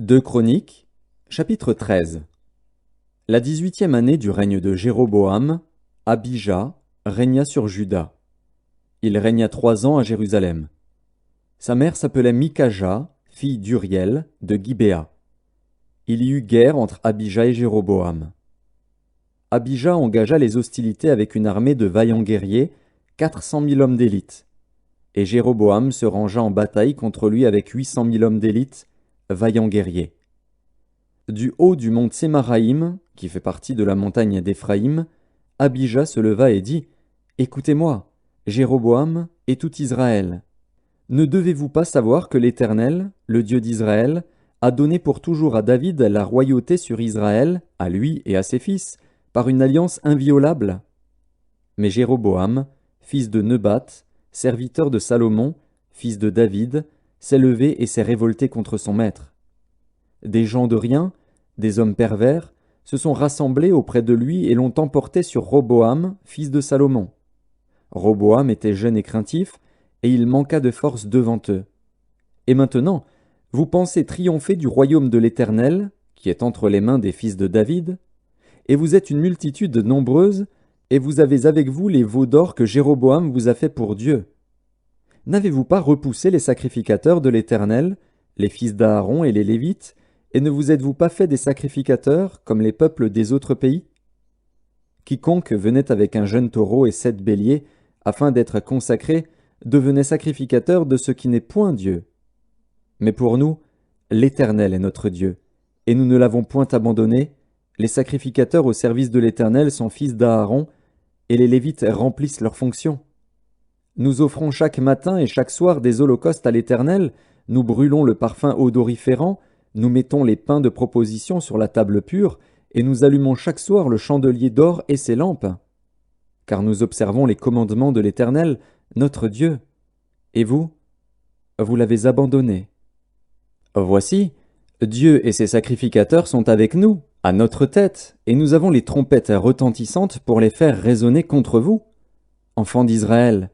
2 Chroniques, chapitre 13. La 18e année du règne de Jéroboam, Abija régna sur Juda. Il régna 3 ans à Jérusalem. Sa mère s'appelait Mikaja, fille d'Uriel, de Gibéa. Il y eut guerre entre Abija et Jéroboam. Abija engagea les hostilités avec une armée de vaillants guerriers, 400 000 hommes d'élite. Et Jéroboam se rangea en bataille contre lui avec 800 000 hommes d'élite, vaillants guerriers. Du haut du mont Tsémaraïm, qui fait partie de la montagne d'Éphraïm, Abija se leva et dit : Écoutez-moi, Jéroboam et tout Israël. Ne devez-vous pas savoir que l'Éternel, le Dieu d'Israël, a donné pour toujours à David la royauté sur Israël, à lui et à ses fils, par une alliance inviolable ? Mais Jéroboam, fils de Nebat, serviteur de Salomon, fils de David, s'est levé et s'est révolté contre son maître. Des gens de rien, des hommes pervers, se sont rassemblés auprès de lui et l'ont emporté sur Roboam, fils de Salomon. Roboam était jeune et craintif, et il manqua de force devant eux. Et maintenant, vous pensez triompher du royaume de l'Éternel, qui est entre les mains des fils de David, et vous êtes une multitude nombreuse, et vous avez avec vous les veaux d'or que Jéroboam vous a fait pour Dieu. N'avez-vous pas repoussé les sacrificateurs de l'Éternel, les fils d'Aaron et les Lévites, et ne vous êtes-vous pas fait des sacrificateurs comme les peuples des autres pays ? Quiconque venait avec un jeune taureau et 7 béliers, afin d'être consacré, devenait sacrificateur de ce qui n'est point Dieu. Mais pour nous, l'Éternel est notre Dieu, et nous ne l'avons point abandonné. Les sacrificateurs au service de l'Éternel sont fils d'Aaron, et les Lévites remplissent leurs fonctions. Nous offrons chaque matin et chaque soir des holocaustes à l'Éternel, nous brûlons le parfum odoriférant, nous mettons les pains de proposition sur la table pure, et nous allumons chaque soir le chandelier d'or et ses lampes. Car nous observons les commandements de l'Éternel, notre Dieu. Et vous l'avez abandonné. Voici, Dieu et ses sacrificateurs sont avec nous, à notre tête, et nous avons les trompettes retentissantes pour les faire résonner contre vous. Enfants d'Israël,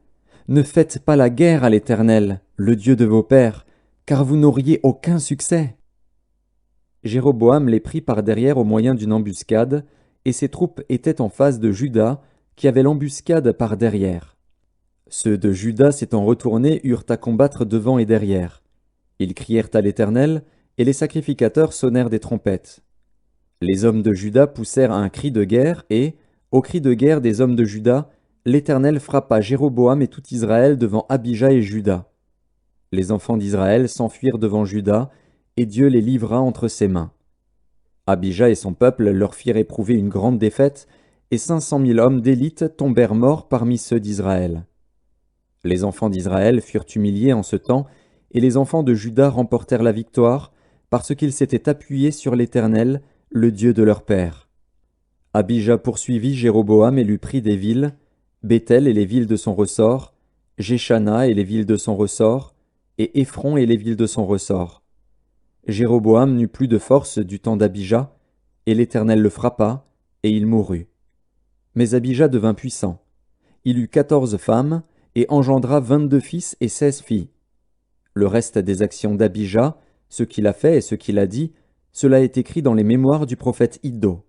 ne faites pas la guerre à l'Éternel, le Dieu de vos pères, car vous n'auriez aucun succès. Jéroboam les prit par derrière au moyen d'une embuscade, et ses troupes étaient en face de Juda, qui avait l'embuscade par derrière. Ceux de Juda s'étant retournés eurent à combattre devant et derrière. Ils crièrent à l'Éternel, et les sacrificateurs sonnèrent des trompettes. Les hommes de Juda poussèrent un cri de guerre, et, au cri de guerre des hommes de Juda, l'Éternel frappa Jéroboam et tout Israël devant Abija et Juda. Les enfants d'Israël s'enfuirent devant Juda, et Dieu les livra entre ses mains. Abija et son peuple leur firent éprouver une grande défaite, et 500 000 hommes d'élite tombèrent morts parmi ceux d'Israël. Les enfants d'Israël furent humiliés en ce temps, et les enfants de Juda remportèrent la victoire, parce qu'ils s'étaient appuyés sur l'Éternel, le Dieu de leur père. Abija poursuivit Jéroboam et lui prit des villes, Béthel et les villes de son ressort, Jéchana et les villes de son ressort, et Éphron et les villes de son ressort. Jéroboam n'eut plus de force du temps d'Abija, et l'Éternel le frappa, et il mourut. Mais Abija devint puissant. Il eut 14 femmes, et engendra 22 fils et 16 filles. Le reste des actions d'Abija, ce qu'il a fait et ce qu'il a dit, cela est écrit dans les mémoires du prophète Iddo.